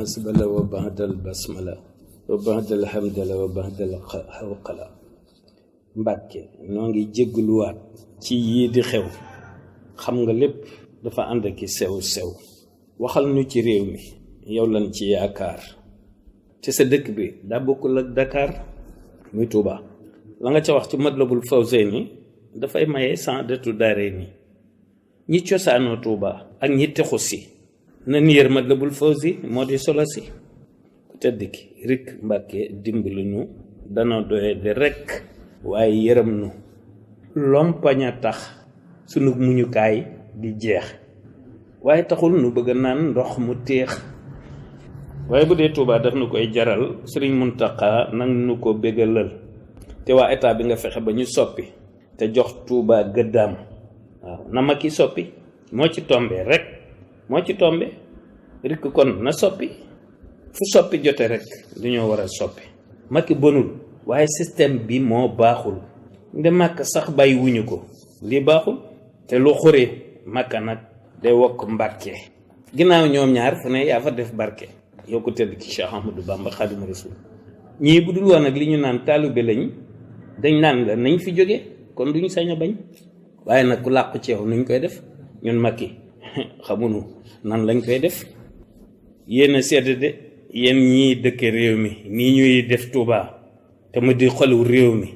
hasbala wa ba'dal basmala wa ba'dal hamdala wa ba'dal hawqala. Mbàkke noo ngi jéggluwaat ci yii di xew, xam nga lépp dafa ànd ak sew waxal nu ci réew mi, yow lan ci yaakaar. te sa dëkk bi daa bokkul ak Dakar muy Touba. la nga ca wax ci Matlabul Fawzayni dafay maye Saadatu Daarayni. ñi cosaanoo Touba ak ñi texu si nan yër Matlabul Fawzi moo di solo si. ku tedd ki rik Mbàkke dimbali nu, dana doye di rekk waaye yërëm nu. lompañ a tax sunu muñukaay di jeex, waaye taxul nu bëgg naan ndox mu téex. waaye bu dee Touba daf nu koy jaral, Sëriñ Muntaxa nag nu ko bégalal. te waa état bi nga fexe ba ñu soppi te jox Touba gëddaam. waaw na ma ki soppi moo ci tombe rek, moo ci tombe rek kon na soppi. fu soppi jote rek dañoo war a soppi. Macky bonul waaye système bi moo baaxul. nde Makka sax bàyyi wuñu ko, lii baaxul. te lu xuree Makka nag day wokk Mbàkke. ginnaaw ñoom ñaar fu ne yaa fa def barke. yow ko tedd ki Cheikh Ahmadou Bamba Xaadimu Rasuul. ñii bu dul woon nag li ñu naan taalibe lañ, dañ naan la nañ fi jóge, kon duñu sañ a bañ. waaye nag ku làqu ci yow nuñ koy def ñun Macky xamuñu nan lañ koy def. yéen a sedd de yéen ñii dëkke réew mi nii ñuy def Touba te mu di xolu réew mi.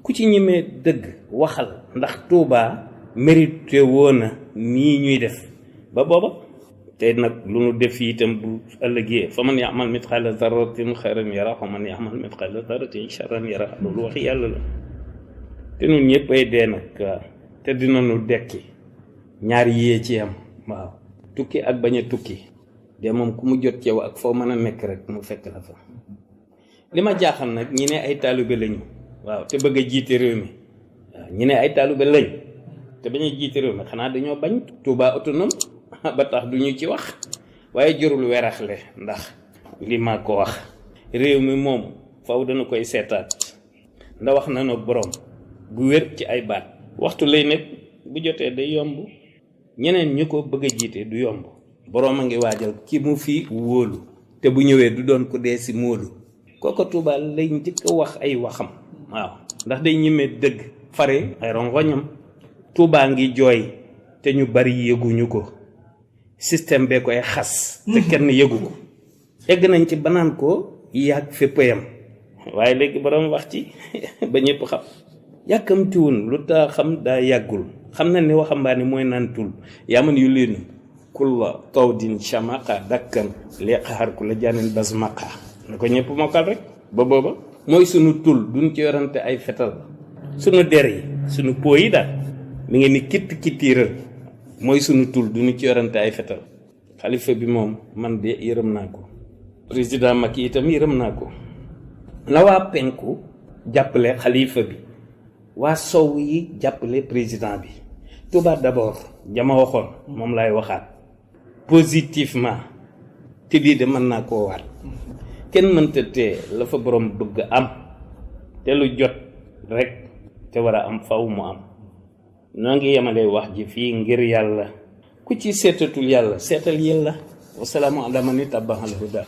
ku ci ñemee dëgg waxal, ndax Touba mérité woona nii ñuy def ba booba. te nag lu nu def itam bu ëllëgee fa man ya'mal mitqaala darratin xayran yara wa man ya'mal mitqaala darratin sharran yara. loolu waxi yàlla la. te nun ñëpp ay dee nag, waaw te dinañu dekki. ñaar yee ci am, waaw tukki ak bañ a tukki. de moom ku mu jot ci yow ak foo mën a nekk rek mu fekk la fa. li ma jaaxal nag ñi ne ay taalibe lañu, waaw te bëgg a jiite réew mi. waaw ñi ne ay taalibe lañ te bañ a jiite réew mi, xanaa dañoo bañ Touba autonome ba tax du ñu ci wax. waaye jërul weraxle, ndax li ma ko wax. réew mi moom faw dana koy seetaat. nda wax na no borom bu wér ci ay baat. waxtu lay nekk bu jotee day yomb. ñeneen ñu ko bëgg a jiite du yomb. borom a ngi waajal ki mu fi wóolu, te bu ñëwee du doon ko dee si móolu. kooko Touba lay njëkk a wax ay waxam. waaw ndax day ñemee dëgg fare ay rongoñam. Touba ngi jooy te ñu bari yëguñu ko. système bee koy xas te kenn yëgu ko. egg nañ ci banaan ko yàgg féppayam. waaye léegi borom wax ci ba ñëpp xam. yàkkamtiwun lu taa xam daa yàggul. xam na ni waxambaane mooy naan tul. yaman yu leenu kulla tawdin shamaqa dakkan liqaar ku la jaanin basmaqa. na ko ñëpp mokkal rek. ba booba mooy sunu tul duñ ci yorante ay fetal. sunu der yi sunu po yi daal mi ngi ni kitt kittiiral. mooy sunu tul duñu ci yorante ay fetal. xalifa bi moom man de yërëm naa ko. président Macky itam yërëm naa ko. na waa penku jàppale xalifa bi, waa sow yi jàppale président bi. Touba d'abord jama waxoon moom laay waxaat positivement. te lii de mën naa koo waat. kenn mënta tee la fa borom bëgg am. te lu jot rek te war a am faw mu am. noo ngi yemale wax ji fii ngir yàlla. ku ci seetatul yàlla seetal yàlla. wasalaamu ala man ittaba'a al huda.